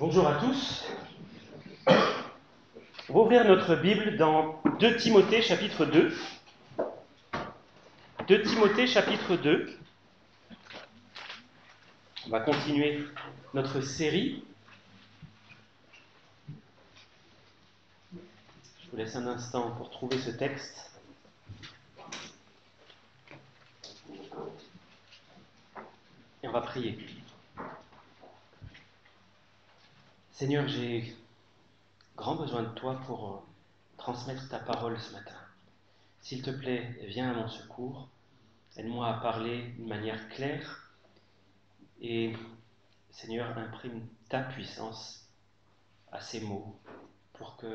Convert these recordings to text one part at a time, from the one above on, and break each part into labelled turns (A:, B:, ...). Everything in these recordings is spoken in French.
A: Bonjour à tous. On va ouvrir notre Bible dans 2 Timothée chapitre 2. 2 Timothée chapitre 2. On va continuer notre série. Je vous laisse un instant pour trouver ce texte. Et on va prier. Seigneur, j'ai grand besoin de toi pour transmettre ta parole ce matin. S'il te plaît, viens à mon secours. Aide-moi à parler d'une manière claire. Et Seigneur, imprime ta puissance à ces mots pour que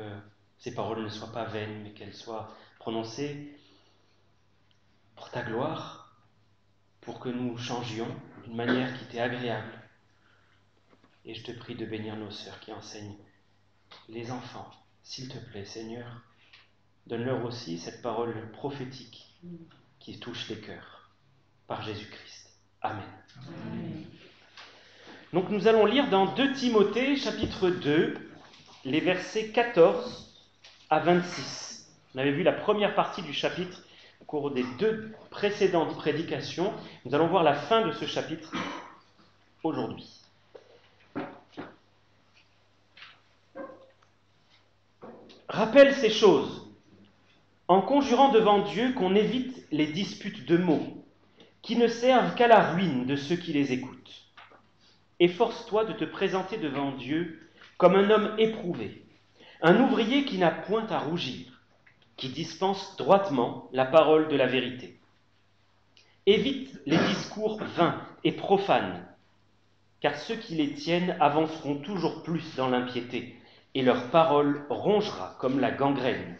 A: ces paroles ne soient pas vaines, mais qu'elles soient prononcées pour ta gloire, pour que nous changions d'une manière qui t'est agréable. Et je te prie de bénir nos sœurs qui enseignent les enfants. S'il te plaît, Seigneur, donne-leur aussi cette parole prophétique qui touche les cœurs par Jésus-Christ. Amen. Amen. Donc nous allons lire dans 2 Timothée chapitre 2, les versets 14 à 26. On avait vu la première partie du chapitre au cours des 2 précédentes prédications. Nous allons voir la fin de ce chapitre aujourd'hui. Rappelle ces choses, en conjurant devant Dieu qu'on évite les disputes de mots, qui ne servent qu'à la ruine de ceux qui les écoutent. Efforce-toi de te présenter devant Dieu comme un homme éprouvé, un ouvrier qui n'a point à rougir, qui dispense droitement la parole de la vérité. Évite les discours vains et profanes, car ceux qui les tiennent avanceront toujours plus dans l'impiété, et leur parole rongera comme la gangrène.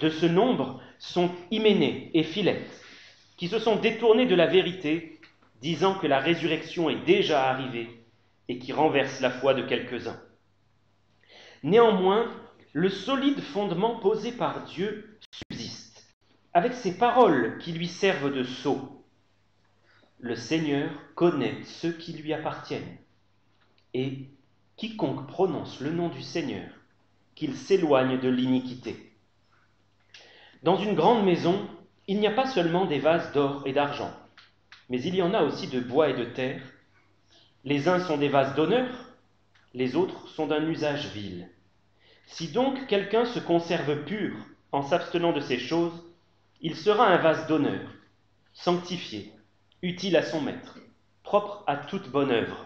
A: De ce nombre sont Hyménée et Philette, qui se sont détournés de la vérité, disant que la résurrection est déjà arrivée, et qui renversent la foi de quelques-uns. Néanmoins, le solide fondement posé par Dieu subsiste, avec ces paroles qui lui servent de sceau. Le Seigneur connaît ceux qui lui appartiennent, et quiconque prononce le nom du Seigneur, qu'il s'éloigne de l'iniquité. Dans une grande maison, il n'y a pas seulement des vases d'or et d'argent, mais il y en a aussi de bois et de terre. Les uns sont des vases d'honneur, les autres sont d'un usage vil. Si donc quelqu'un se conserve pur en s'abstenant de ces choses, il sera un vase d'honneur, sanctifié, utile à son maître, propre à toute bonne œuvre.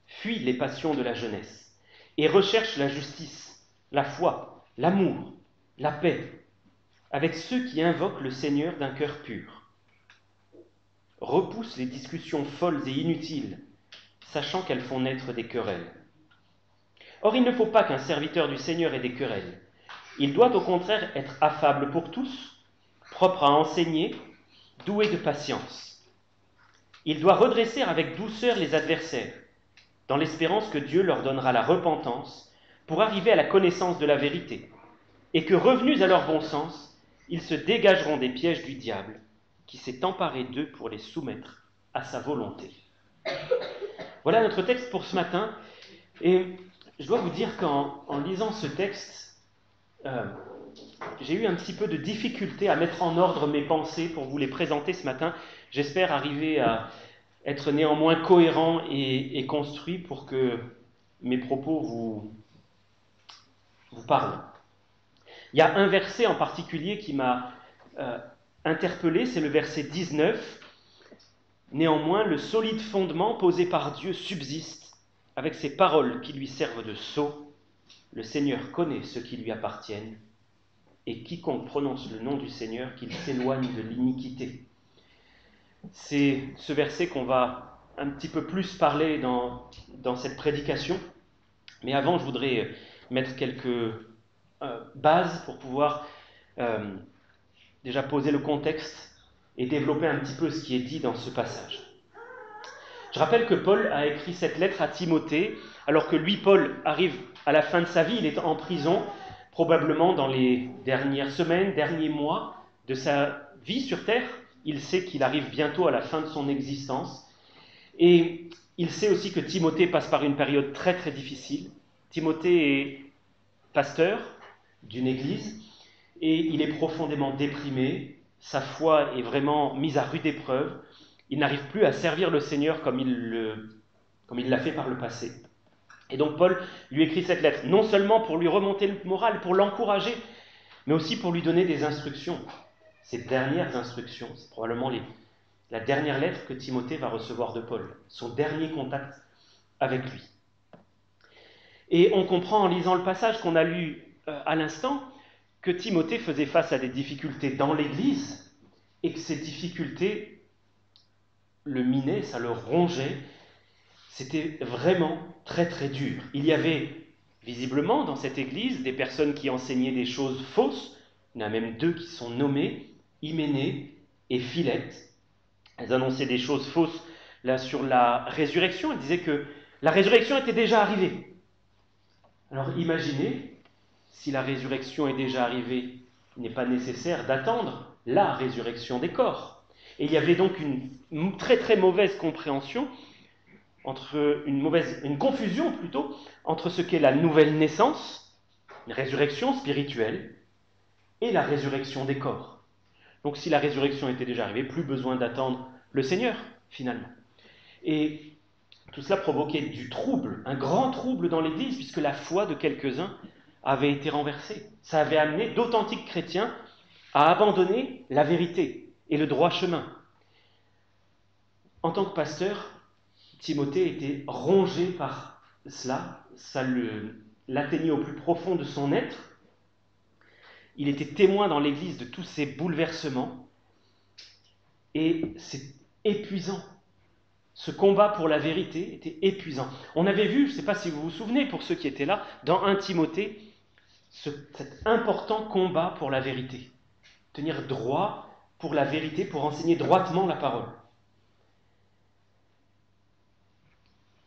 A: Fuis les passions de la jeunesse et recherche la justice, la foi, l'amour, la paix, avec ceux qui invoquent le Seigneur d'un cœur pur. Repousse les discussions folles et inutiles, sachant qu'elles font naître des querelles. Or, il ne faut pas qu'un serviteur du Seigneur ait des querelles. Il doit au contraire être affable pour tous, propre à enseigner, doué de patience. Il doit redresser avec douceur les adversaires, dans l'espérance que Dieu leur donnera la repentance pour arriver à la connaissance de la vérité, et que, revenus à leur bon sens, ils se dégageront des pièges du diable, qui s'est emparé d'eux pour les soumettre à sa volonté. Voilà notre texte pour ce matin, et je dois vous dire qu'en lisant ce texte, j'ai eu un petit peu de difficulté à mettre en ordre mes pensées pour vous les présenter ce matin. J'espère arriver à être néanmoins cohérent et construit pour que mes propos vous parlent. Il y a un verset en particulier qui m'a interpellé, c'est le verset 19. Néanmoins, le solide fondement posé par Dieu subsiste, avec ces paroles qui lui servent de sceau. Le Seigneur connaît ceux qui lui appartiennent, et quiconque prononce le nom du Seigneur, qu'il s'éloigne de l'iniquité. C'est ce verset qu'on va un petit peu plus parler dans cette prédication. Mais avant, je voudrais mettre quelques bases pour pouvoir déjà poser le contexte et développer un petit peu ce qui est dit dans ce passage. Je rappelle que Paul a écrit cette lettre à Timothée, alors que lui, Paul, arrive à la fin de sa vie, il est en prison, probablement dans les dernières semaines, derniers mois de sa vie sur terre. Il sait qu'il arrive bientôt à la fin de son existence. Et il sait aussi que Timothée passe par une période très très difficile. Timothée est pasteur d'une église et il est profondément déprimé. Sa foi est vraiment mise à rude épreuve. Il n'arrive plus à servir le Seigneur comme il l'a fait par le passé. Et donc Paul lui écrit cette lettre, non seulement pour lui remonter le moral, pour l'encourager, mais aussi pour lui donner des instructions. Ces dernières instructions, c'est probablement la dernière lettre que Timothée va recevoir de Paul, son dernier contact avec lui. Et on comprend en lisant le passage qu'on a lu à l'instant que Timothée faisait face à des difficultés dans l'Église et que ces difficultés le minaient, ça le rongeait. C'était vraiment très très dur. Il y avait visiblement dans cette Église des personnes qui enseignaient des choses fausses. Il y en a même 2 qui sont nommées, Hyménée et Philette. Elles annonçaient des choses fausses là sur la résurrection. Elles disaient que la résurrection était déjà arrivée. Alors imaginez, si la résurrection est déjà arrivée, il n'est pas nécessaire d'attendre la résurrection des corps. Et il y avait donc une très très mauvaise compréhension, une confusion plutôt, entre ce qu'est la nouvelle naissance, une résurrection spirituelle, et la résurrection des corps. Donc si la résurrection était déjà arrivée, plus besoin d'attendre le Seigneur, finalement. Et tout cela provoquait du trouble, un grand trouble dans l'Église, puisque la foi de quelques-uns avait été renversée. Ça avait amené d'authentiques chrétiens à abandonner la vérité et le droit chemin. En tant que pasteur, Timothée était rongé par cela, ça l'atteignait au plus profond de son être. Il était témoin dans l'Église de tous ces bouleversements, et c'est épuisant. Ce combat pour la vérité était épuisant. On avait vu, je ne sais pas si vous vous souvenez, pour ceux qui étaient là, dans 1 Timothée, cet important combat pour la vérité. Tenir droit pour la vérité, pour enseigner droitement la parole.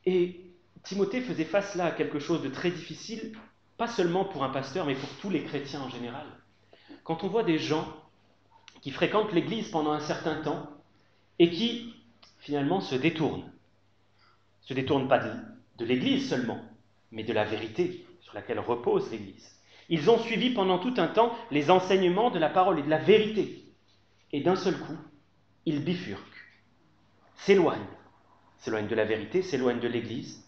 A: Et Timothée faisait face là à quelque chose de très difficile, pas seulement pour un pasteur, mais pour tous les chrétiens en général. Quand on voit des gens qui fréquentent l'Église pendant un certain temps et qui, finalement, se détournent pas de l'Église seulement, mais de la vérité sur laquelle repose l'Église. Ils ont suivi pendant tout un temps les enseignements de la parole et de la vérité. Et d'un seul coup, ils bifurquent, s'éloignent de la vérité, s'éloignent de l'Église.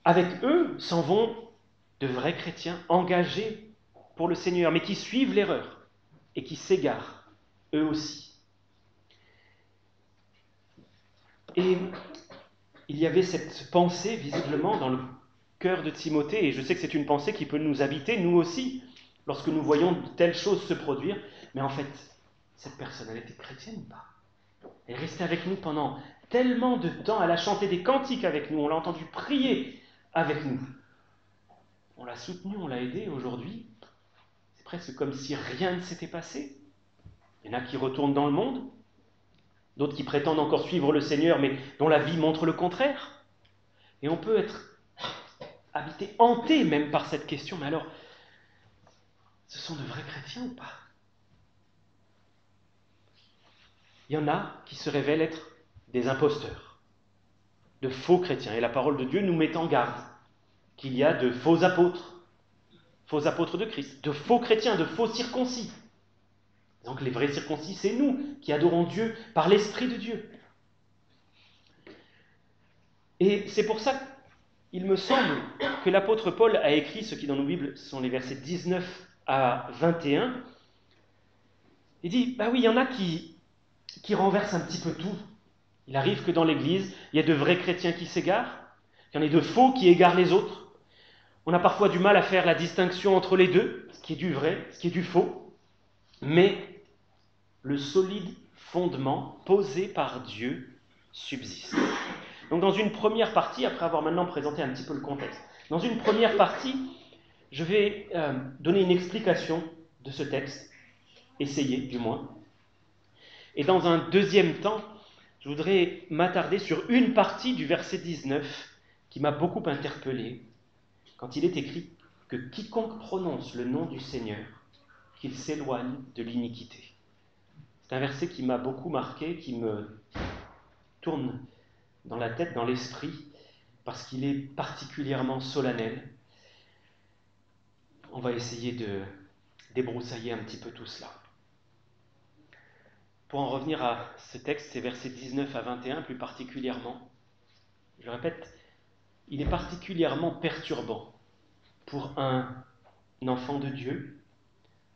A: Avec eux s'en vont de vrais chrétiens engagés pour le Seigneur, mais qui suivent l'erreur et qui s'égarent, eux aussi. Et il y avait cette pensée, visiblement, dans le cœur de Timothée, et je sais que c'est une pensée qui peut nous habiter, nous aussi, lorsque nous voyons de telles choses se produire, mais en fait, cette personne, elle était chrétienne ou pas? Elle restait avec nous pendant tellement de temps, elle a chanté des cantiques avec nous, on l'a entendu prier avec nous. On l'a soutenue, on l'a aidée, aujourd'hui, c'est presque comme si rien ne s'était passé. Il y en a qui retournent dans le monde, d'autres qui prétendent encore suivre le Seigneur, mais dont la vie montre le contraire. Et on peut être habité, hanté même par cette question, mais alors, ce sont de vrais chrétiens ou pas? Il y en a qui se révèlent être des imposteurs, de faux chrétiens. Et la parole de Dieu nous met en garde qu'il y a de faux apôtres de Christ, de faux chrétiens, de faux circoncis. Donc les vrais circoncis, c'est nous qui adorons Dieu par l'Esprit de Dieu. Et c'est pour ça qu'il me semble que l'apôtre Paul a écrit ce qui dans nos Bibles sont les versets 19 à 21. Il dit, bah oui, il y en a qui renversent un petit peu tout. Il arrive que dans l'Église, il y a de vrais chrétiens qui s'égarent, il y en a de faux qui égarent les autres. On a parfois du mal à faire la distinction entre les deux, ce qui est du vrai, ce qui est du faux. Mais le solide fondement posé par Dieu subsiste. Donc dans une première partie, après avoir maintenant présenté un petit peu le contexte, dans une première partie, je vais donner une explication de ce texte, essayer du moins. Et dans un deuxième temps, je voudrais m'attarder sur une partie du verset 19 qui m'a beaucoup interpellé, quand il est écrit que quiconque prononce le nom du Seigneur, qu'il s'éloigne de l'iniquité. C'est un verset qui m'a beaucoup marqué, qui me tourne dans la tête, dans l'esprit, parce qu'il est particulièrement solennel. On va essayer de débroussailler un petit peu tout cela. Pour en revenir à ce texte, c'est versets 19 à 21 plus particulièrement. Je répète, il est particulièrement perturbant pour un enfant de Dieu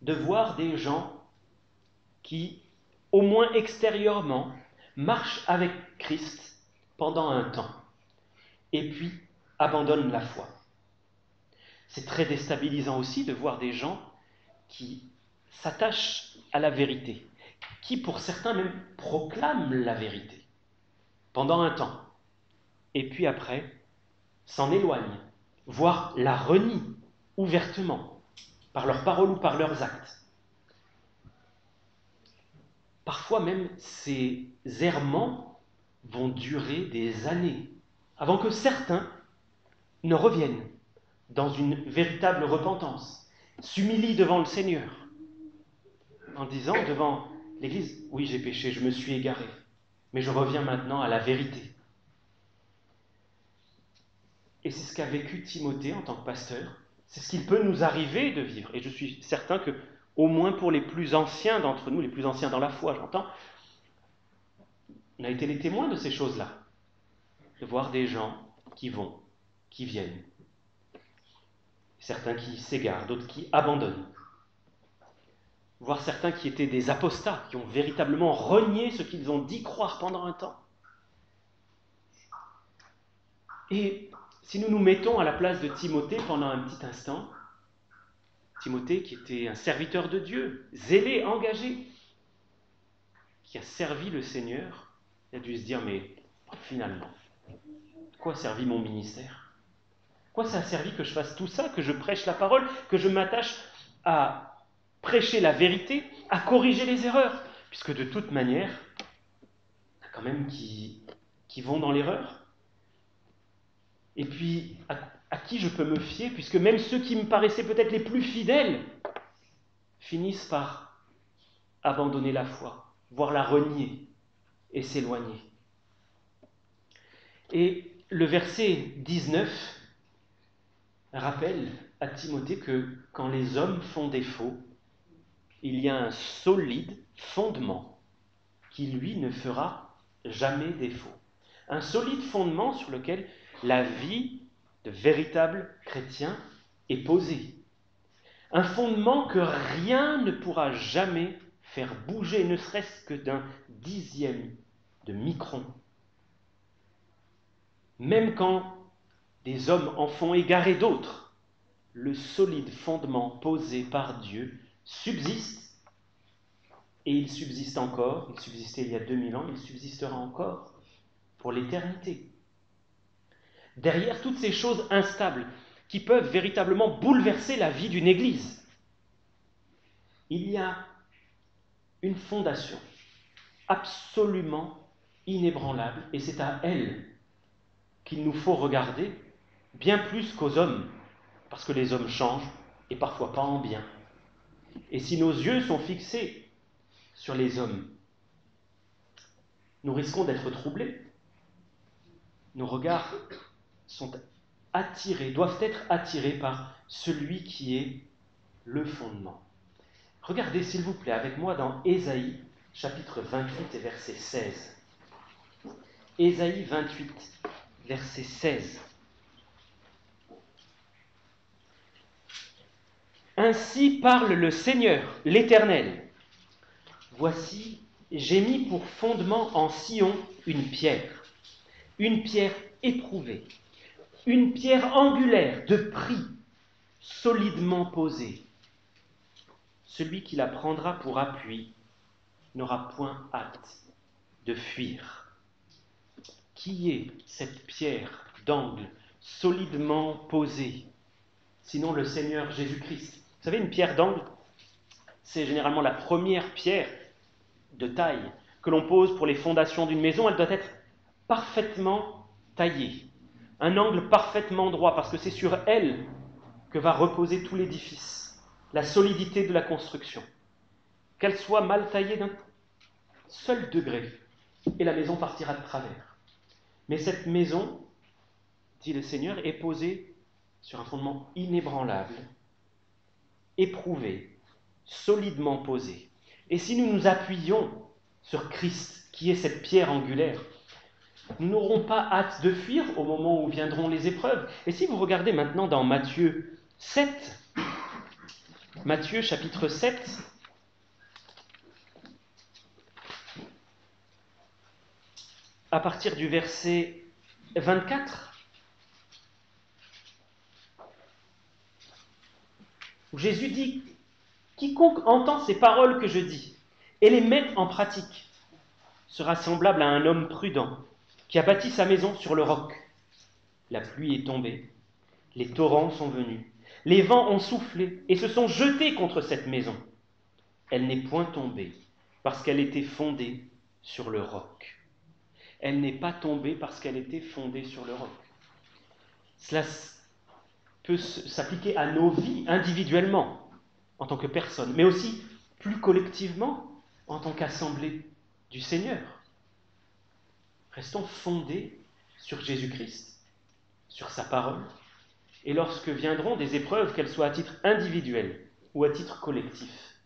A: de voir des gens qui, au moins extérieurement, marchent avec Christ pendant un temps et puis abandonnent la foi. C'est très déstabilisant aussi de voir des gens qui s'attachent à la vérité, qui pour certains même proclament la vérité pendant un temps, et puis après s'en éloignent, voire la renient ouvertement, par leurs paroles ou par leurs actes. Parfois même, ces errements vont durer des années, avant que certains ne reviennent dans une véritable repentance, s'humilient devant le Seigneur, en disant devant l'Église, oui, j'ai péché, je me suis égaré, mais je reviens maintenant à la vérité. Et c'est ce qu'a vécu Timothée en tant que pasteur, c'est ce qu'il peut nous arriver de vivre. Et je suis certain que, au moins pour les plus anciens d'entre nous, les plus anciens dans la foi, j'entends, on a été les témoins de ces choses-là, de voir des gens qui vont, qui viennent, certains qui s'égarent, d'autres qui abandonnent, voir certains qui étaient des apostats, qui ont véritablement renié ce qu'ils ont dit croire pendant un temps. Et si nous nous mettons à la place de Timothée pendant un petit instant, Timothée qui était un serviteur de Dieu, zélé, engagé, qui a servi le Seigneur, il a dû se dire, mais finalement, à quoi a servi mon ministère ? À quoi ça a servi que je fasse tout ça, que je prêche la parole, que je m'attache à prêcher la vérité, à corriger les erreurs, puisque de toute manière, il y en a quand même qui vont dans l'erreur. Et puis, à qui je peux me fier, puisque même ceux qui me paraissaient peut-être les plus fidèles finissent par abandonner la foi, voire la renier et s'éloigner. Et le verset 19 rappelle à Timothée que quand les hommes font défaut, il y a un solide fondement qui, lui, ne fera jamais défaut. Un solide fondement sur lequel la vie de véritable chrétien est posée. Un fondement que rien ne pourra jamais faire bouger, ne serait-ce que d'un dixième de micron. Même quand des hommes en font égarer d'autres, le solide fondement posé par Dieu subsiste, et il subsiste encore, il subsistait il y a 2000 ans, il subsistera encore pour l'éternité. Derrière toutes ces choses instables qui peuvent véritablement bouleverser la vie d'une Église, il y a une fondation absolument inébranlable, et c'est à elle qu'il nous faut regarder bien plus qu'aux hommes, parce que les hommes changent, et parfois pas en bien. Et si nos yeux sont fixés sur les hommes, nous risquons d'être troublés. Nos regards sont attirés, doivent être attirés par celui qui est le fondement. Regardez s'il vous plaît avec moi dans Ésaïe, chapitre 28 et verset 16. Ésaïe 28, verset 16. Ainsi parle le Seigneur, l'Éternel. Voici, j'ai mis pour fondement en Sion une pierre éprouvée, une pierre angulaire de prix, solidement posée. Celui qui la prendra pour appui n'aura point hâte de fuir. Qui est cette pierre d'angle solidement posée, sinon le Seigneur Jésus-Christ? Vous savez, une pierre d'angle, c'est généralement la première pierre de taille que l'on pose pour les fondations d'une maison. Elle doit être parfaitement taillée, un angle parfaitement droit, parce que c'est sur elle que va reposer tout l'édifice, la solidité de la construction. Qu'elle soit mal taillée d'un seul degré, et la maison partira de travers. Mais cette maison, dit le Seigneur, est posée sur un fondement inébranlable, éprouvé, solidement posé. Et si nous nous appuyons sur Christ, qui est cette pierre angulaire, nous n'aurons pas hâte de fuir au moment où viendront les épreuves. Et si vous regardez maintenant dans Matthieu 7, Matthieu chapitre 7, à partir du verset 24, où Jésus dit « Quiconque entend ces paroles que je dis et les met en pratique sera semblable à un homme prudent qui a bâti sa maison sur le roc. La pluie est tombée, les torrents sont venus, les vents ont soufflé et se sont jetés contre cette maison. Elle n'est point tombée parce qu'elle était fondée sur le roc. » Elle n'est pas tombée parce qu'elle était fondée sur le roc. Cela peut s'appliquer à nos vies individuellement, en tant que personne, mais aussi plus collectivement, en tant qu'assemblée du Seigneur. Restons fondés sur Jésus-Christ, sur sa parole, et lorsque viendront des épreuves, qu'elles soient à titre individuel ou à titre collectif,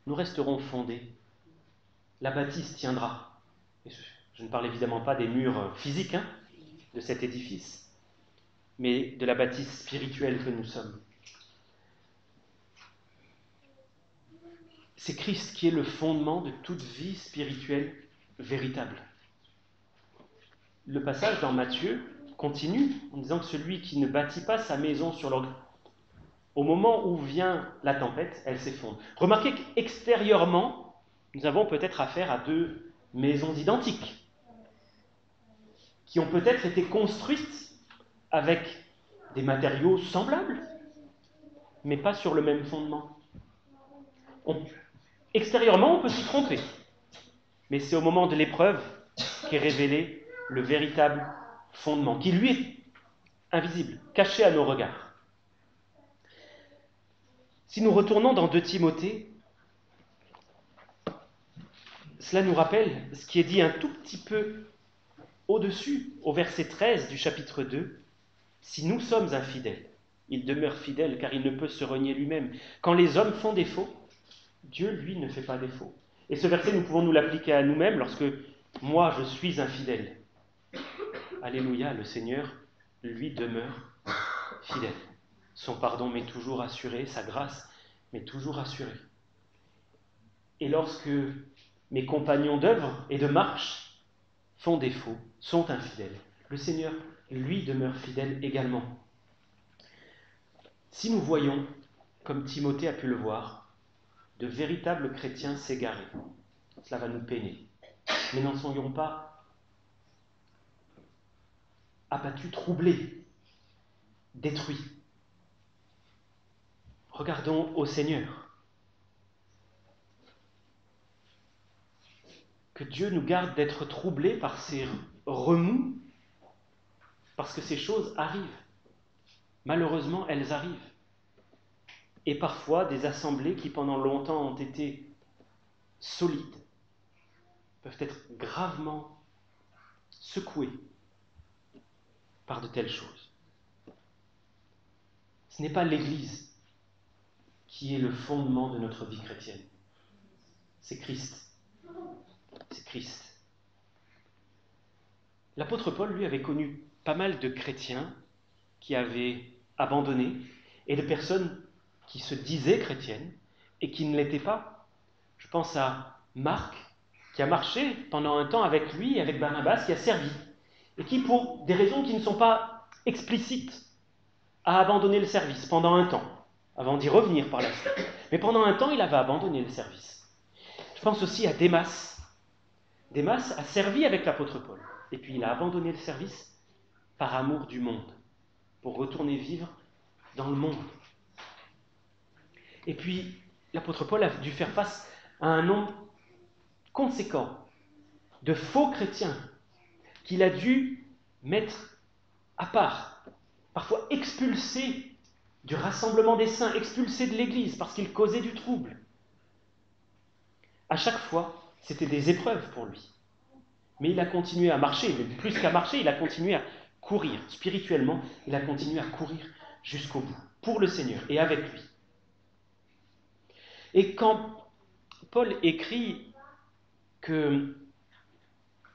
A: nous resterons fondés. La bâtisse tiendra. Et je ne parle évidemment pas des murs physiques de cet édifice, mais de la bâtisse spirituelle que nous sommes. C'est Christ qui est le fondement de toute vie spirituelle véritable. Le passage dans Matthieu continue en disant que celui qui ne bâtit pas sa maison sur l'orgue, au moment où vient la tempête, elle s'effondre. Remarquez qu'extérieurement, nous avons peut-être affaire à deux maisons identiques, qui ont peut-être été construites avec des matériaux semblables, mais pas sur le même fondement. Extérieurement, on peut s'y tromper, mais c'est au moment de l'épreuve qu'est révélé le véritable fondement, qui lui est invisible, caché à nos regards. Si nous retournons dans 2 Timothée, cela nous rappelle ce qui est dit un tout petit peu au-dessus, au verset 13 du chapitre 2. Si nous sommes infidèles, il demeure fidèle car il ne peut se renier lui-même. Quand les hommes font défaut, Dieu, lui, ne fait pas défaut. Et ce verset, nous pouvons nous l'appliquer à nous-mêmes lorsque moi, je suis infidèle. Alléluia, le Seigneur, lui, demeure fidèle. Son pardon m'est toujours assuré, sa grâce m'est toujours assurée. Et lorsque mes compagnons d'œuvre et de marche font défaut, sont infidèles, le Seigneur, lui, demeure fidèle également. Si nous voyons, comme Timothée a pu le voir, de véritables chrétiens s'égarer, cela va nous peiner. Mais n'en soyons pas abattus, troublés, détruits. Regardons au Seigneur. Que Dieu nous garde d'être troublés par ces remous, parce que ces choses arrivent. Malheureusement, elles arrivent. Et parfois, des assemblées qui pendant longtemps ont été solides peuvent être gravement secouées par de telles choses. Ce n'est pas l'Église qui est le fondement de notre vie chrétienne. C'est Christ. C'est Christ. L'apôtre Paul, lui, avait connu pas mal de chrétiens qui avaient abandonné et de personnes qui se disaient chrétiennes et qui ne l'étaient pas. Je pense à Marc, qui a marché pendant un temps avec lui, avec Barnabas, qui a servi, et qui, pour des raisons qui ne sont pas explicites, a abandonné le service pendant un temps, avant d'y revenir par la suite. Mais pendant un temps, il avait abandonné le service. Je pense aussi à Démas. Démas a servi avec l'apôtre Paul, et puis il a abandonné le service par amour du monde, pour retourner vivre dans le monde. Et puis, l'apôtre Paul a dû faire face à un nombre conséquent de faux chrétiens qu'il a dû mettre à part, parfois expulsés du rassemblement des saints, expulsés de l'Église parce qu'ils causaient du trouble. À chaque fois, c'était des épreuves pour lui. Mais il a continué à marcher, mais plus qu'à marcher, il a continué à courir. Spirituellement, il a continué à courir jusqu'au bout, pour le Seigneur et avec lui. Et quand Paul écrit que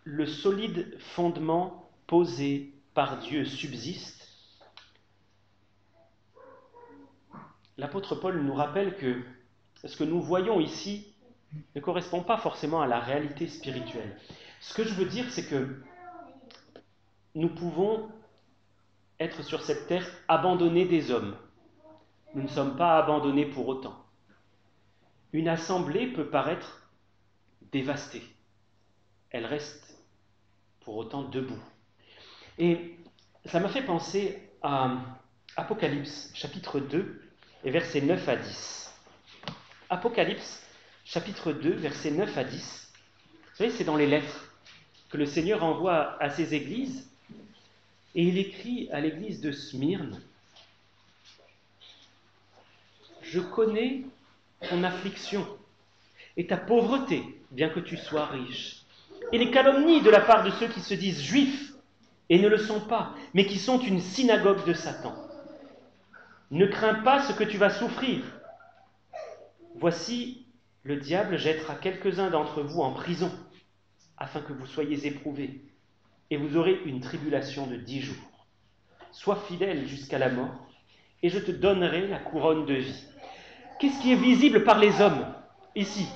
A: le solide fondement posé par Dieu subsiste, l'apôtre Paul nous rappelle que ce que nous voyons ici ne correspond pas forcément à la réalité spirituelle. Ce que je veux dire, c'est que nous pouvons être sur cette terre abandonnés des hommes. Nous ne sommes pas abandonnés pour autant. Une assemblée peut paraître dévastée. Elle reste pour autant debout. Et ça m'a fait penser à Apocalypse, chapitre 2, et versets 9 à 10. Apocalypse, chapitre 2, versets 9 à 10. Vous savez, c'est dans les lettres que le Seigneur envoie à ses églises, et il écrit à l'église de Smyrne: « Je connais ton affliction et ta pauvreté, bien que tu sois riche, et les calomnies de la part de ceux qui se disent juifs et ne le sont pas, mais qui sont une synagogue de Satan. Ne crains pas ce que tu vas souffrir. Voici, le diable jettera quelques-uns d'entre vous en prison, afin que vous soyez éprouvés, et vous aurez une tribulation de 10 jours. Sois fidèle jusqu'à la mort, et je te donnerai la couronne de vie. » Qu'est-ce qui est visible par les hommes ici ?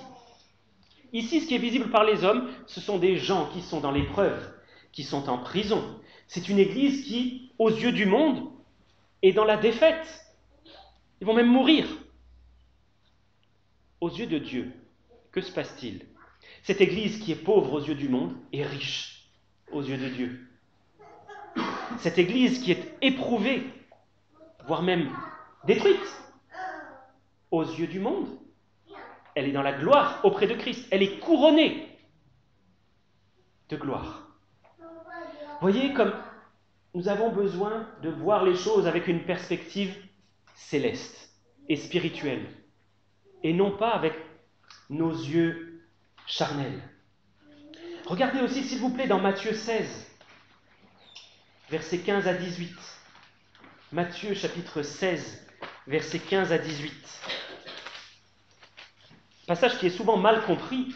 A: Ici, ce qui est visible par les hommes, ce sont des gens qui sont dans l'épreuve, qui sont en prison. C'est une église qui, aux yeux du monde, est dans la défaite. Ils vont même mourir. Aux yeux de Dieu, que se passe-t-il ? Cette église qui est pauvre aux yeux du monde est riche aux yeux de Dieu. Cette église qui est éprouvée, voire même détruite aux yeux du monde, elle est dans la gloire auprès de Christ. Elle est couronnée de gloire. Voyez comme nous avons besoin de voir les choses avec une perspective céleste et spirituelle, et non pas avec nos yeux charnels. Regardez aussi, s'il vous plaît, dans Matthieu 16, versets 15 à 18. Matthieu chapitre 16, versets 15 à 18. Passage qui est souvent mal compris.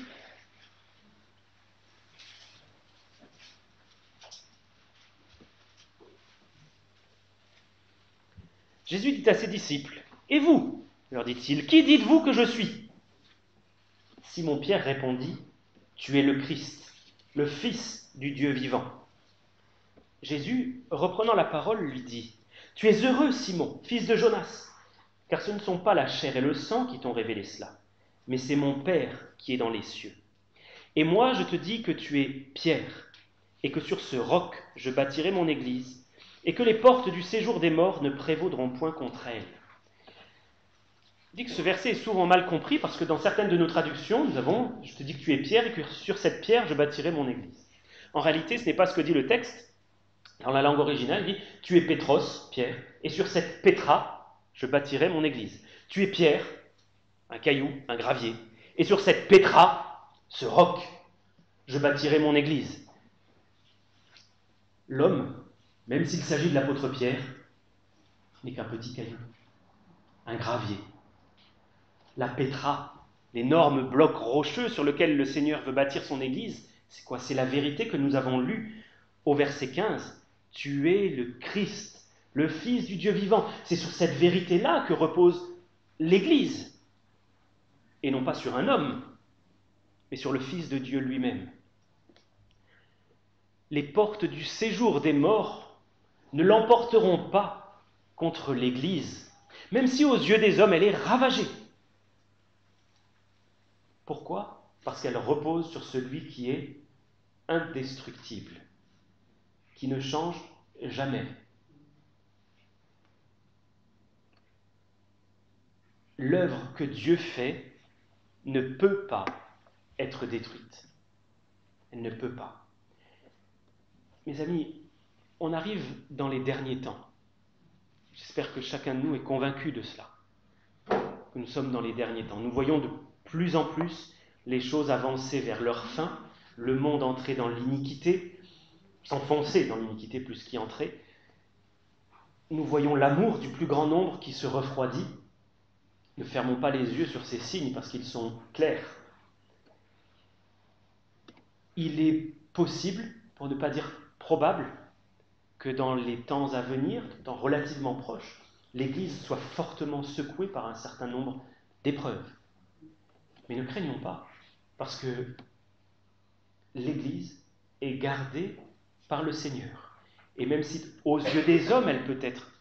A: Jésus dit à ses disciples: « Et vous, leur dit-il, qui dites-vous que je suis ?» Simon-Pierre répondit: « Tu es le Christ, le Fils du Dieu vivant. » Jésus, reprenant la parole, lui dit: « Tu es heureux, Simon, fils de Jonas, car ce ne sont pas la chair et le sang qui t'ont révélé cela, mais c'est mon Père qui est dans les cieux. Et moi, je te dis que tu es Pierre, et que sur ce roc je bâtirai mon église, et que les portes du séjour des morts ne prévaudront point contre elle. » Je dis que ce verset est souvent mal compris parce que dans certaines de nos traductions, nous avons « Je te dis que tu es Pierre, et que sur cette pierre je bâtirai mon église. » En réalité, ce n'est pas ce que dit le texte. Dans la langue originale, il dit « Tu es Pétros, Pierre, et sur cette pétra, je bâtirai mon église. » Tu es Pierre, un caillou, un gravier, et sur cette pétra, ce roc, je bâtirai mon église. L'homme, même s'il s'agit de l'apôtre Pierre, n'est qu'un petit caillou, un gravier. La pétra, l'énorme bloc rocheux sur lequel le Seigneur veut bâtir son église, c'est quoi ? C'est la vérité que nous avons lue au verset 15. Tu es le Christ, le Fils du Dieu vivant. C'est sur cette vérité-là que repose l'église, et non pas sur un homme, mais sur le Fils de Dieu lui-même. Les portes du séjour des morts ne l'emporteront pas contre l'Église, même si aux yeux des hommes elle est ravagée. Pourquoi ? Parce qu'elle repose sur celui qui est indestructible, qui ne change jamais. L'œuvre que Dieu fait ne peut pas être détruite. Elle ne peut pas. Mes amis, on arrive dans les derniers temps. J'espère que chacun de nous est convaincu de cela, que nous sommes dans les derniers temps. Nous voyons de plus en plus les choses avancer vers leur fin. le monde entrer dans l'iniquité, s'enfoncer dans l'iniquité plus qu'y entrer, nous voyons l'amour du plus grand nombre qui se refroidit. Ne fermons pas les yeux sur ces signes parce qu'ils sont clairs. Il est possible, pour ne pas dire probable, que dans les temps à venir, temps relativement proches, l'Église soit fortement secouée par un certain nombre d'épreuves. Mais ne craignons pas, parce que l'Église est gardée par le Seigneur. Et même si aux yeux des hommes, elle peut être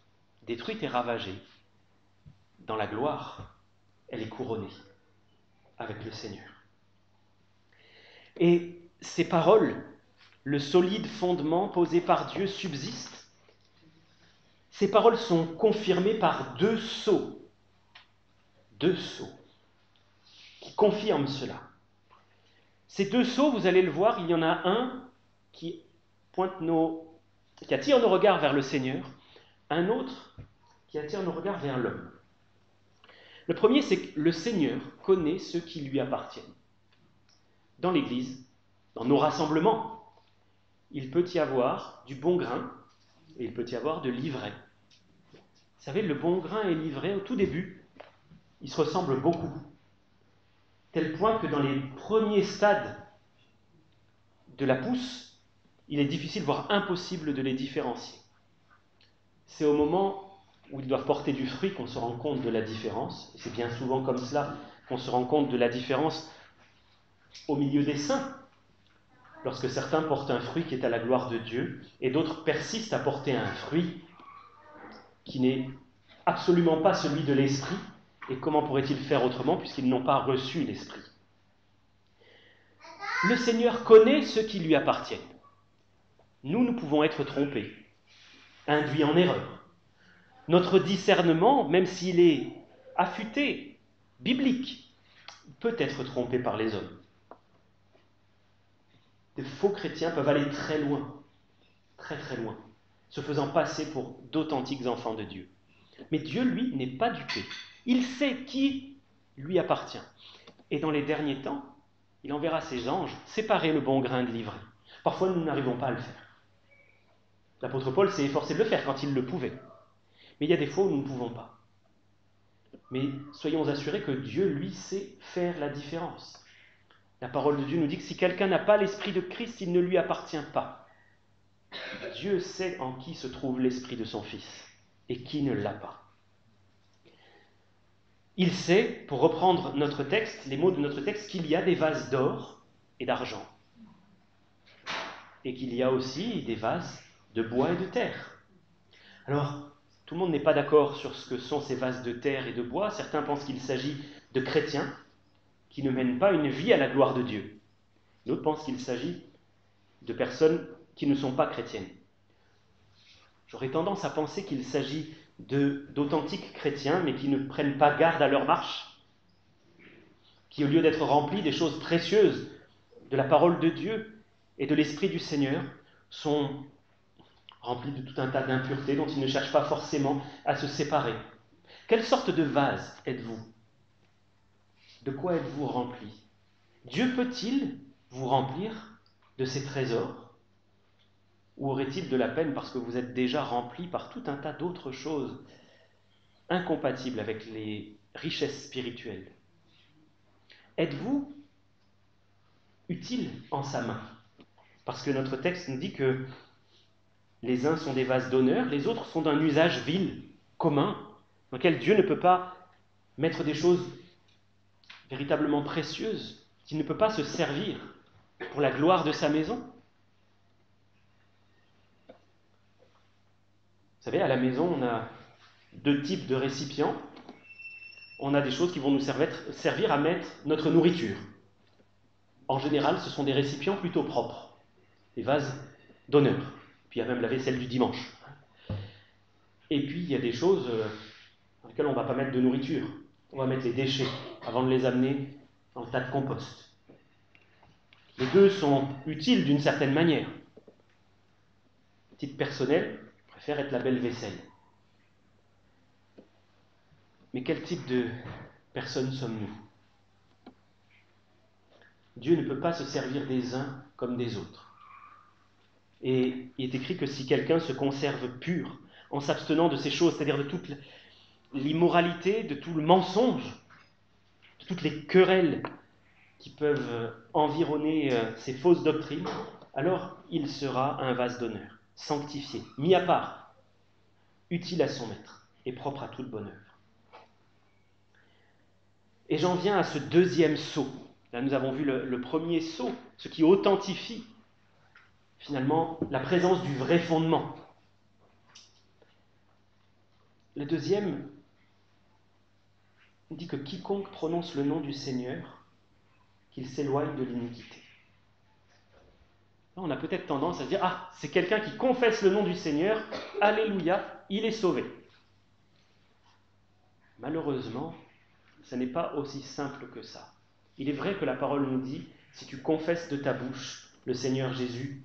A: détruite et ravagée, dans la gloire, elle est couronnée avec le Seigneur. Et ces paroles, le solide fondement posé par Dieu subsiste. Ces paroles sont confirmées par deux sceaux qui confirment cela. Ces deux sceaux, vous allez le voir, il y en a un qui attire nos regards vers le Seigneur, un autre qui attire nos regards vers l'homme. Le premier, c'est que le Seigneur connaît ceux qui lui appartiennent. Dans l'Église, dans nos rassemblements, il peut y avoir du bon grain et il peut y avoir de l'ivraie. Vous savez, le bon grain et l'ivraie, au tout début, ils se ressemblent beaucoup. Tel point que dans les premiers stades de la pousse, il est difficile, voire impossible de les différencier. C'est au moment où ils doivent porter du fruit qu'on se rend compte de la différence. Et c'est bien souvent comme cela qu'on se rend compte de la différence au milieu des saints. Lorsque certains portent un fruit qui est à la gloire de Dieu, et d'autres persistent à porter un fruit qui n'est absolument pas celui de l'Esprit, et comment pourraient-ils faire autrement puisqu'ils n'ont pas reçu l'Esprit? Le Seigneur connaît ceux qui lui appartiennent. Nous pouvons être trompés, induits en erreur. Notre discernement, même s'il est affûté, biblique, peut être trompé par les hommes. Des faux chrétiens peuvent aller très loin, très très loin, se faisant passer pour d'authentiques enfants de Dieu. Mais Dieu, lui, n'est pas dupé. Il sait qui lui appartient. Et dans les derniers temps, il enverra ses anges séparer le bon grain de l'ivraie. Parfois, nous n'arrivons pas à le faire. L'apôtre Paul s'est efforcé de le faire quand il le pouvait. Mais il y a des fois où nous ne pouvons pas. Mais soyons assurés que Dieu, lui, sait faire la différence. La parole de Dieu nous dit que si quelqu'un n'a pas l'esprit de Christ, il ne lui appartient pas. Dieu sait en qui se trouve l'esprit de son Fils et qui ne l'a pas. Il sait, pour reprendre notre texte, les mots de notre texte, qu'il y a des vases d'or et d'argent. Et qu'il y a aussi des vases de bois et de terre. Alors, tout le monde n'est pas d'accord sur ce que sont ces vases de terre et de bois. Certains pensent qu'il s'agit de chrétiens qui ne mènent pas une vie à la gloire de Dieu. D'autres pensent qu'il s'agit de personnes qui ne sont pas chrétiennes. J'aurais tendance à penser qu'il s'agit d'authentiques chrétiens, mais qui ne prennent pas garde à leur marche, qui, au lieu d'être remplis des choses précieuses de la parole de Dieu et de l'Esprit du Seigneur, sont remplis de tout un tas d'impuretés dont ils ne cherchent pas forcément à se séparer. Quelle sorte de vase êtes-vous? De quoi êtes-vous rempli? Dieu peut-il vous remplir de ses trésors? Ou aurait-il de la peine parce que vous êtes déjà rempli par tout un tas d'autres choses incompatibles avec les richesses spirituelles? Êtes-vous utile en sa main? Parce que notre texte nous dit que les uns sont des vases d'honneur, les autres sont d'un usage vil, commun, dans lequel Dieu ne peut pas mettre des choses véritablement précieuses, qu'il ne peut pas se servir pour la gloire de sa maison. Vous savez, à la maison, on a deux types de récipients. On a des choses qui vont nous servir à mettre notre nourriture. En général, ce sont des récipients plutôt propres, des vases d'honneur. Puis il y a même la vaisselle du dimanche. Et puis il y a des choses dans lesquelles on ne va pas mettre de nourriture. On va mettre les déchets avant de les amener dans le tas de compost. Les deux sont utiles d'une certaine manière. À titre personnel, je préfère être la belle vaisselle. Mais quel type de personnes sommes-nous? Dieu ne peut pas se servir des uns comme des autres. Et il est écrit que si quelqu'un se conserve pur, en s'abstenant de ces choses, c'est-à-dire de toute l'immoralité, de tout le mensonge, de toutes les querelles qui peuvent environner ces fausses doctrines, alors il sera un vase d'honneur, sanctifié, mis à part, utile à son maître et propre à toute bonne œuvre. Et j'en viens à ce deuxième sceau. Là, nous avons vu le premier sceau, ce qui authentifie finalement la présence du vrai fondement. Le deuxième dit que quiconque prononce le nom du Seigneur, qu'il s'éloigne de l'iniquité. Là, on a peut-être tendance à dire « Ah, c'est quelqu'un qui confesse le nom du Seigneur, alléluia, il est sauvé ». Malheureusement, ce n'est pas aussi simple que ça. Il est vrai que la parole nous dit « Si tu confesses de ta bouche le Seigneur Jésus,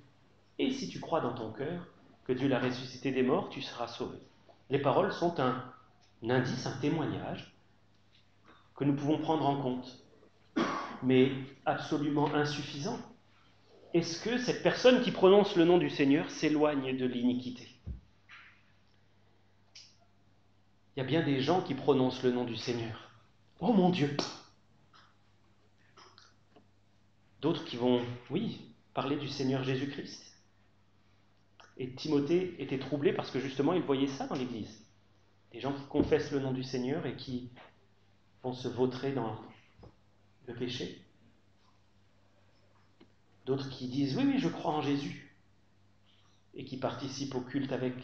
A: et si tu crois dans ton cœur que Dieu l'a ressuscité des morts, tu seras sauvé. » Les paroles sont un indice, un témoignage que nous pouvons prendre en compte, mais absolument insuffisant. Est-ce que cette personne qui prononce le nom du Seigneur s'éloigne de l'iniquité? Il y a bien des gens qui prononcent le nom du Seigneur. Oh mon Dieu! D'autres qui vont, oui, parler du Seigneur Jésus-Christ. Et Timothée était troublé parce que justement il voyait ça dans l'Église. Des gens qui confessent le nom du Seigneur et qui vont se vautrer dans le péché. D'autres qui disent « Oui, je crois en Jésus » et qui participent au culte avec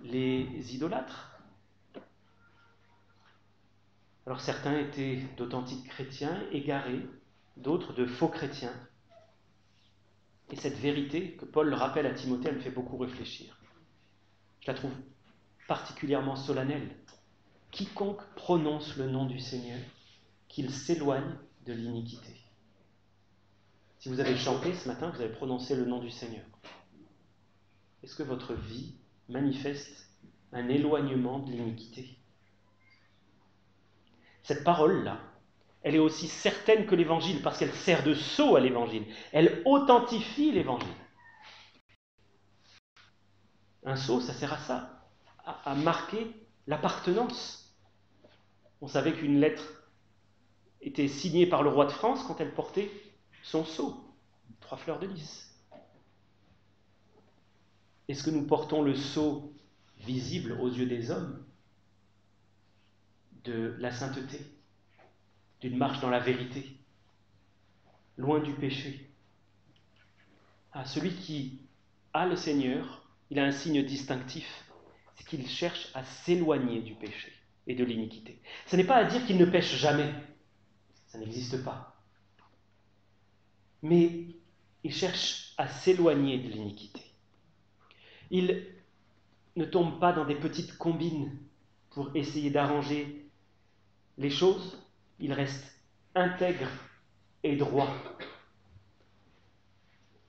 A: les idolâtres. Alors certains étaient d'authentiques chrétiens égarés, d'autres de faux chrétiens. Et cette vérité que Paul rappelle à Timothée, elle me fait beaucoup réfléchir. Je la trouve particulièrement solennelle. Quiconque prononce le nom du Seigneur, qu'il s'éloigne de l'iniquité. Si vous avez chanté ce matin, vous avez prononcé le nom du Seigneur. Est-ce que votre vie manifeste un éloignement de l'iniquité? Cette parole-là, elle est aussi certaine que l'Évangile parce qu'elle sert de sceau à l'Évangile. Elle authentifie l'Évangile. Un sceau, ça sert à ça, à marquer l'appartenance. On savait qu'une lettre était signée par le roi de France quand elle portait son sceau, 3 fleurs de lys. Est-ce que nous portons le sceau visible aux yeux des hommes de la sainteté, d'une marche dans la vérité, loin du péché? Celui qui a le Seigneur, il a un signe distinctif, c'est qu'il cherche à s'éloigner du péché et de l'iniquité. Ce n'est pas à dire qu'il ne pêche jamais, ça n'existe pas. Mais il cherche à s'éloigner de l'iniquité. Il ne tombe pas dans des petites combines pour essayer d'arranger les choses, il reste intègre et droit.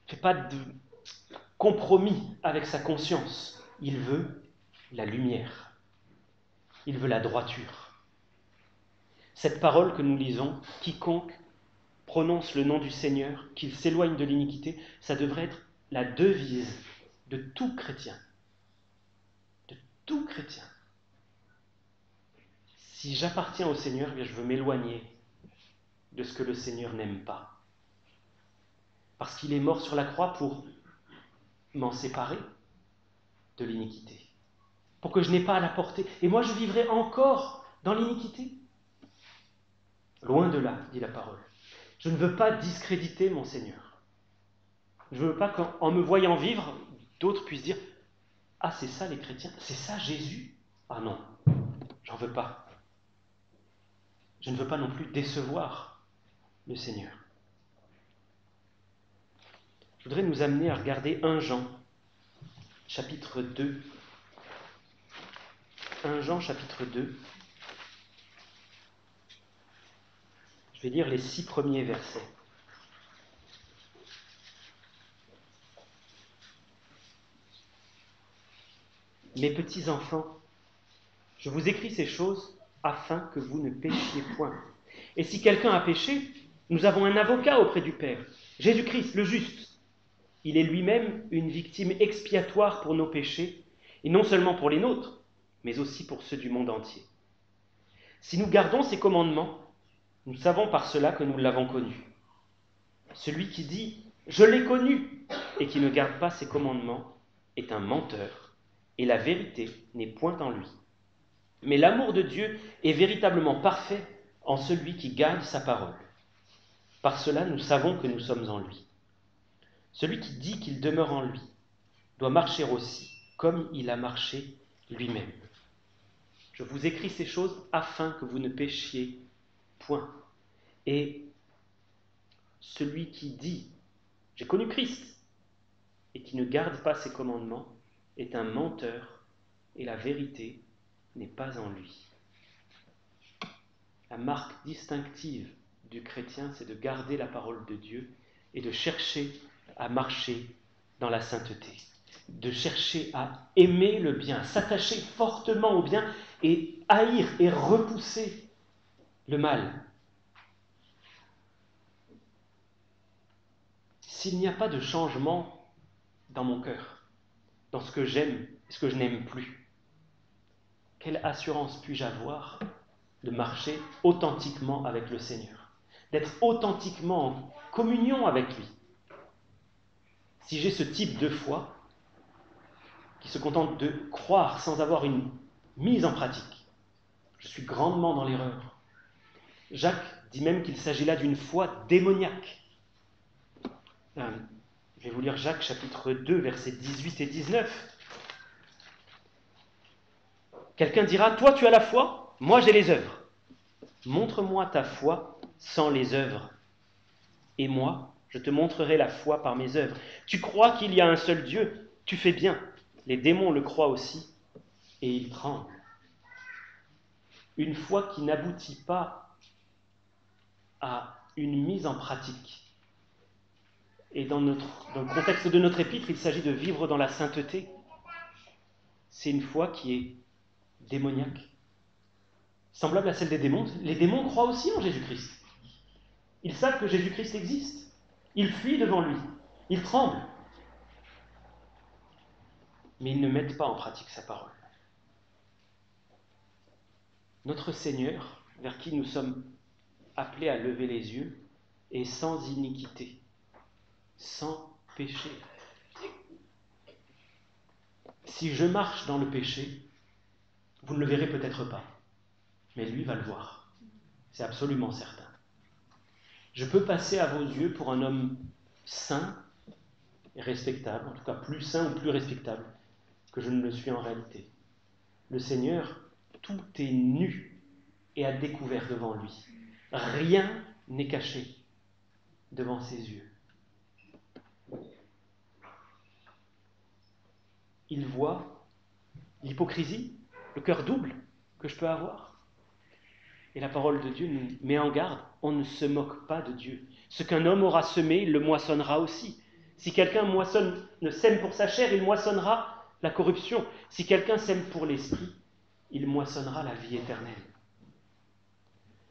A: Il ne fait pas de compromis avec sa conscience. Il veut la lumière. Il veut la droiture. Cette parole que nous lisons, quiconque prononce le nom du Seigneur, qu'il s'éloigne de l'iniquité, ça devrait être la devise de tout chrétien. De tout chrétien. Si j'appartiens au Seigneur, eh bien je veux m'éloigner de ce que le Seigneur n'aime pas. Parce qu'il est mort sur la croix pour m'en séparer de l'iniquité. Pour que je n'ai pas à la porter. Et moi, je vivrai encore dans l'iniquité. Loin de là, dit la parole. Je ne veux pas discréditer mon Seigneur. Je ne veux pas qu'en me voyant vivre, d'autres puissent dire « Ah, c'est ça les chrétiens, c'est ça Jésus ?» Ah non, j'en veux pas. Je ne veux pas non plus décevoir le Seigneur. Je voudrais nous amener à regarder 1 Jean, chapitre 2. 1 Jean, chapitre 2. Je vais lire les 6 premiers versets. Mes petits enfants, je vous écris ces choses afin que vous ne péchiez point. Et si quelqu'un a péché, nous avons un avocat auprès du Père, Jésus-Christ le juste. Il est lui-même une victime expiatoire pour nos péchés, et non seulement pour les nôtres, mais aussi pour ceux du monde entier. Si nous gardons ses commandements, nous savons par cela que nous l'avons connu. Celui qui dit « Je l'ai connu » et qui ne garde pas ses commandements est un menteur, et la vérité n'est point en lui. Mais l'amour de Dieu est véritablement parfait en celui qui garde sa parole. Par cela, nous savons que nous sommes en lui. Celui qui dit qu'il demeure en lui doit marcher aussi comme il a marché lui-même. Je vous écris ces choses afin que vous ne péchiez point. Et celui qui dit « J'ai connu Christ » et qui ne garde pas ses commandements est un menteur et la vérité n'est pas en lui. La marque distinctive du chrétien, c'est de garder la parole de Dieu et de chercher à marcher dans la sainteté, de chercher à aimer le bien, s'attacher fortement au bien et haïr et repousser le mal. S'il n'y a pas de changement dans mon cœur, dans ce que j'aime et ce que je n'aime plus, quelle assurance puis-je avoir de marcher authentiquement avec le Seigneur, d'être authentiquement en communion avec lui? Si j'ai ce type de foi qui se contente de croire sans avoir une mise en pratique, je suis grandement dans l'erreur. Jacques dit même qu'il s'agit là d'une foi démoniaque. Je vais vous lire Jacques chapitre 2, versets 18 et 19. Quelqu'un dira, toi tu as la foi, moi j'ai les œuvres. Montre-moi ta foi sans les œuvres, et moi je te montrerai la foi par mes œuvres. Tu crois qu'il y a un seul Dieu, tu fais bien. Les démons le croient aussi, et ils tremblent. Une foi qui n'aboutit pas à une mise en pratique. Et dans le contexte de notre épître, il s'agit de vivre dans la sainteté. C'est une foi qui est démoniaque, semblable à celle des démons. Les démons croient aussi en Jésus-Christ. Ils savent que Jésus-Christ existe. Ils fuient devant lui. Ils tremblent. Mais ils ne mettent pas en pratique sa parole. Notre Seigneur, vers qui nous sommes appelés à lever les yeux, est sans iniquité, sans péché. Si je marche dans le péché, vous ne le verrez peut-être pas, mais lui va le voir. C'est absolument certain. Je peux passer à vos yeux pour un homme saint et respectable, en tout cas plus saint ou plus respectable que je ne le suis en réalité. Le Seigneur, tout est nu et à découvert devant lui. Rien n'est caché devant ses yeux. Il voit l'hypocrisie, le cœur double que je peux avoir. Et la parole de Dieu nous met en garde, on ne se moque pas de Dieu. Ce qu'un homme aura semé, il le moissonnera aussi. Si quelqu'un ne sème pour sa chair, il moissonnera la corruption. Si quelqu'un sème pour l'esprit, il moissonnera la vie éternelle.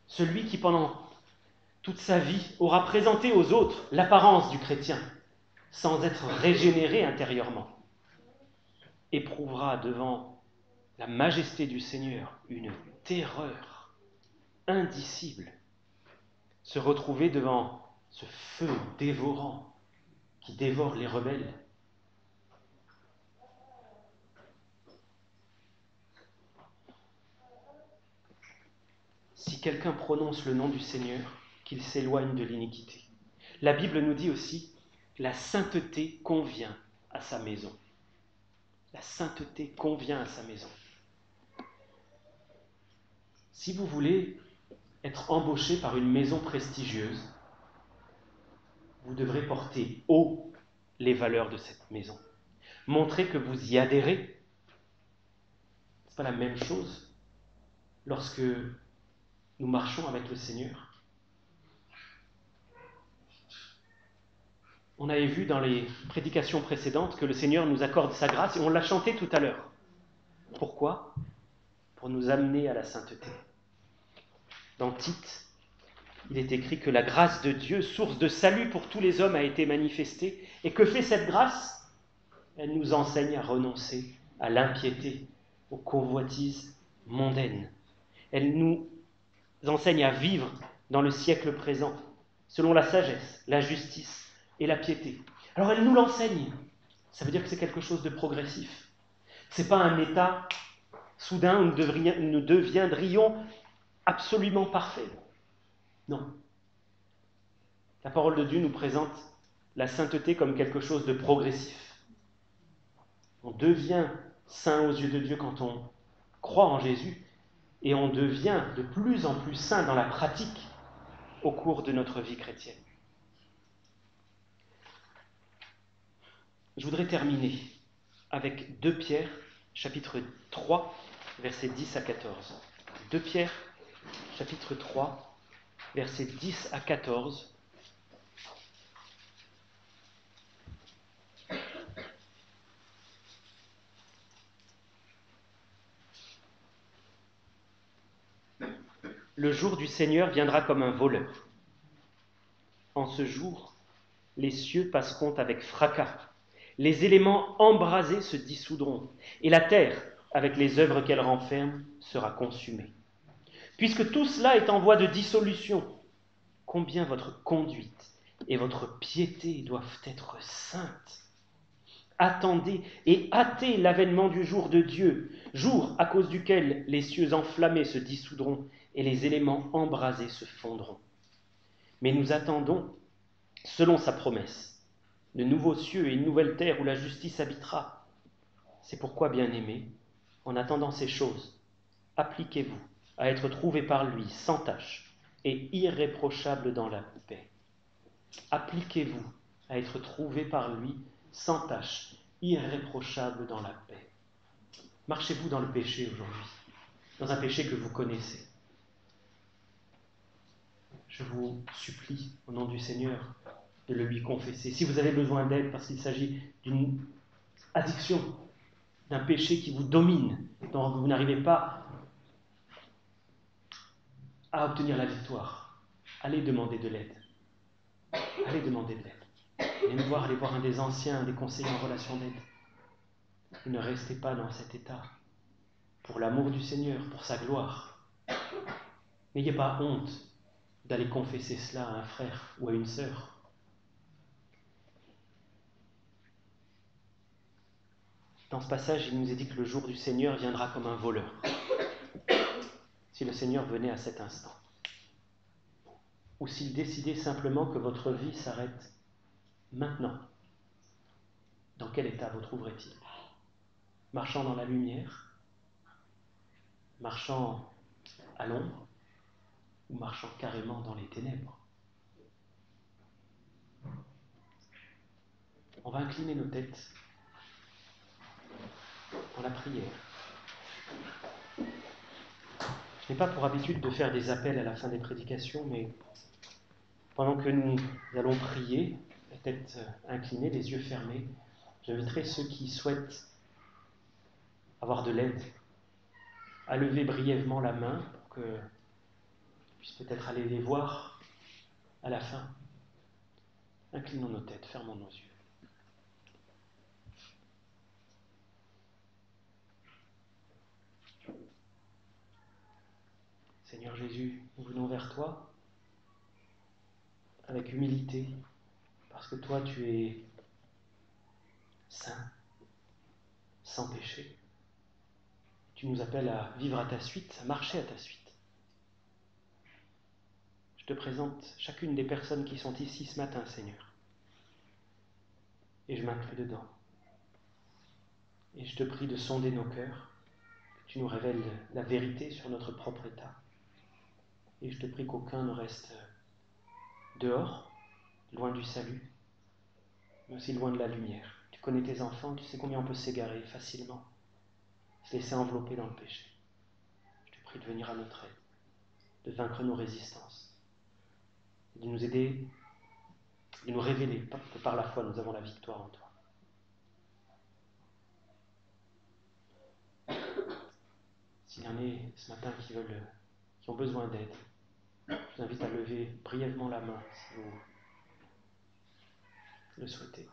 A: Celui qui pendant toute sa vie aura présenté aux autres l'apparence du chrétien, sans être régénéré intérieurement, éprouvera devant la majesté du Seigneur une terreur indicible, se retrouver devant ce feu dévorant qui dévore les rebelles. Si quelqu'un prononce le nom du Seigneur, qu'il s'éloigne de l'iniquité. La Bible nous dit aussi, la sainteté convient à sa maison. La sainteté convient à sa maison. Si vous voulez être embauché par une maison prestigieuse, vous devrez porter haut les valeurs de cette maison. Montrer que vous y adhérez. Ce n'est pas la même chose lorsque nous marchons avec le Seigneur. On avait vu dans les prédications précédentes que le Seigneur nous accorde sa grâce et on l'a chanté tout à l'heure. Pourquoi ? Pour nous amener à la sainteté. Dans Tite, il est écrit que la grâce de Dieu, source de salut pour tous les hommes, a été manifestée. Et que fait cette grâce? Elle nous enseigne à renoncer à l'impiété, aux convoitises mondaines. Elle nous enseigne à vivre dans le siècle présent, selon la sagesse, la justice et la piété. Alors elle nous l'enseigne. Ça veut dire que c'est quelque chose de progressif. Ce n'est pas un état soudain où nous deviendrions absolument parfaits. Non. La parole de Dieu nous présente la sainteté comme quelque chose de progressif. On devient saint aux yeux de Dieu quand on croit en Jésus et on devient de plus en plus saint dans la pratique au cours de notre vie chrétienne. Je voudrais terminer avec 2 Pierre, chapitre 3, versets 10 à 14. 2 Pierre, chapitre 3, versets 10 à 14. Le jour du Seigneur viendra comme un voleur. En ce jour, les cieux passeront avec fracas, les éléments embrasés se dissoudront, et la terre, avec les œuvres qu'elle renferme, sera consumée. Puisque tout cela est en voie de dissolution, combien votre conduite et votre piété doivent être saintes. Attendez et hâtez l'avènement du jour de Dieu, jour à cause duquel les cieux enflammés se dissoudront et les éléments embrasés se fondront. Mais nous attendons, selon sa promesse, de nouveaux cieux et une nouvelle terre où la justice habitera. C'est pourquoi, bien-aimés, en attendant ces choses, appliquez-vous à être trouvés par lui sans tache et irréprochables dans la paix. Appliquez-vous à être trouvés par lui sans tache, irréprochables dans la paix. Marchez-vous dans le péché aujourd'hui, dans un péché que vous connaissez. Je vous supplie, au nom du Seigneur, de le lui confesser. Si vous avez besoin d'aide parce qu'il s'agit d'une addiction, d'un péché qui vous domine, dont vous n'arrivez pas à obtenir la victoire, allez demander de l'aide. Allez demander de l'aide. Venez me voir, allez voir un des anciens, un des conseillers en relation d'aide. Et ne restez pas dans cet état. Pour l'amour du Seigneur, pour sa gloire. N'ayez pas honte d'aller confesser cela à un frère ou à une sœur. Dans ce passage, il nous est dit que le jour du Seigneur viendra comme un voleur. Si le Seigneur venait à cet instant. Ou s'il décidait simplement que votre vie s'arrête maintenant. Dans quel état vous trouverait-il? Marchant dans la lumière? Marchant à l'ombre? Ou marchant carrément dans les ténèbres? On va incliner nos têtes dans la prière. Je n'ai pas pour habitude de faire des appels à la fin des prédications, mais pendant que nous allons prier, la tête inclinée, les yeux fermés, j'inviterai ceux qui souhaitent avoir de l'aide à lever brièvement la main pour que je puisse peut-être aller les voir à la fin. Inclinons nos têtes, fermons nos yeux. Seigneur Jésus, nous venons vers toi avec humilité, parce que toi tu es saint, sans péché. Tu nous appelles à vivre à ta suite, à marcher à ta suite. Je te présente chacune des personnes qui sont ici ce matin, Seigneur. Et je m'inclus dedans. Et je te prie de sonder nos cœurs, que tu nous révèles la vérité sur notre propre état. Et je te prie qu'aucun ne reste dehors, loin du salut, mais aussi loin de la lumière. Tu connais tes enfants, tu sais combien on peut s'égarer facilement, se laisser envelopper dans le péché. Je te prie de venir à notre aide, de vaincre nos résistances, de nous aider, de nous révéler que par la foi nous avons la victoire en toi. S'il y en a ce matin qui ont besoin d'aide, Je vous invite à lever brièvement la main si vous le souhaitez.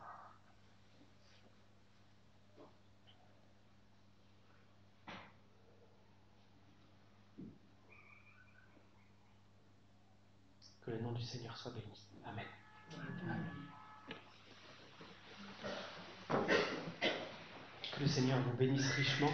A: Que le nom du Seigneur soit béni. Amen. Que le Seigneur vous bénisse richement.